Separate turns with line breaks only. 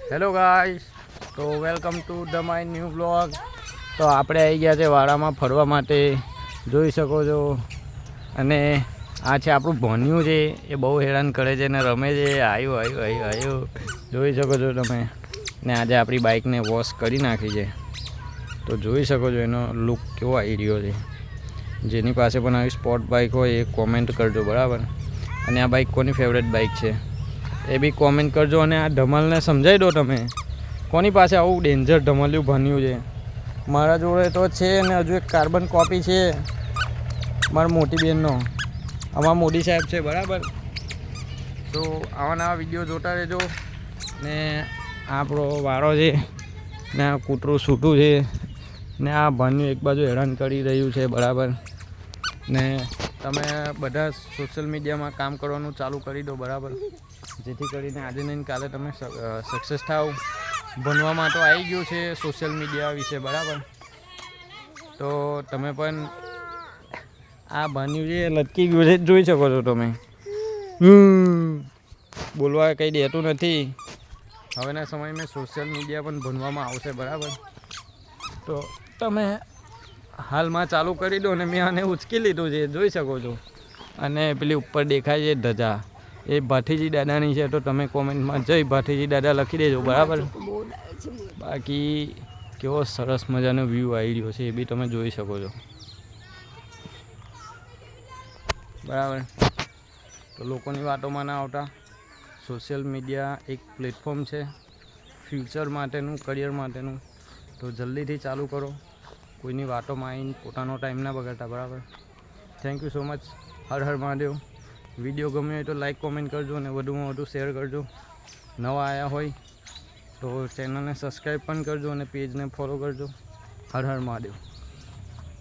Hello guys, તો welcome to the my new blog. તો આપણે આવી ગયા છે વાડામાં ફરવા માટે, જોઈ શકો છો. અને આ છે આપણું ભોન્યું છે, એ બહુ હેરાન કરે છે ને રમે છે. આવ્યું જોઈ શકો છો તમે. ને આજે આપણી બાઇકને વોશ કરી નાખી છે, તો જોઈ શકો છો એનો લુક કેવો આવી રહ્યો છે. જેની પાસે પણ આવી સ્પોર્ટ બાઇક હોય એ કોમેન્ટ કરજો, બરાબર. અને આ બાઇક કોની ફેવરેટ બાઇક છે એ બી કોમેન્ટ કરજો. અને આ ધમાલને સમજાવી દો તમે, કોની પાસે આવું ડેન્જર ધમાલ્યું ભન્યું છે. મારા જોડે તો છે ને હજુ એક કાર્બન કોપી છે મારા મોટી બહેનનો. આમાં મોદી સાહેબ છે, બરાબર. તો આવા નવા વિડીયો જોતા રહેજો. ને આપણો વારો છે ને આ કૂતરું છૂટું છે ને આ ભન્યું એક બાજુ હેરાન કરી રહ્યું છે, બરાબર. ને તમે બધા સોશિયલ મીડિયામાં કામ કરવાનું ચાલુ કરી દો, બરાબર. જેથી કરીને આજે નહીં કાલે તમે સક્સેસ થાવ. ભણવામાં તો આવી ગયું છે સોશિયલ મીડિયા વિશે, બરાબર. તો તમે પણ આ ભણ્યું છે લટકી ગયું છે જોઈ શકો છો તમે. બોલવા કંઈ દેતું નથી. હવેના સમયમાં સોશિયલ મીડિયા પણ ભણવામાં આવશે, બરાબર. તો તમે હાલમાં ચાલુ કરી દો. ને મેં આને ઉચકી લીધું છે, જોઈ શકો છો. અને પેલી ઉપર દેખાય છે ધજા, એ ભાથીજી દાદાની છે. તો તમે કોમેન્ટમાં જઈ ભાથીજી દાદા લખી દેજો, બરાબર. બાકી કેવો સરસ મજાનો વ્યૂ આવી રહ્યો છે એ બી તમે જોઈ શકો છો, બરાબર. તો લોકોની વાતોમાં ના આવતા. સોશિયલ મીડિયા એક પ્લેટફોર્મ છે ફ્યુચર માટેનું, કરિયર માટેનું. તો જલ્દીથી ચાલુ કરો. કોઈની વાતોમાં આવીને પોતાનો ટાઈમ ના બગાડતા, બરાબર. Thank you so much. Har Har Mahadev. Video ગમ્યો હોય તો લાઈક કોમેન્ટ કરજો અને વધુમાં વધુ શેર કરજો. નવા આવ્યા હોય તો ચેનલને સબસ્ક્રાઈબ પણ કરજો અને પેજને ફોલો કરજો. હર હર મહાદેવ.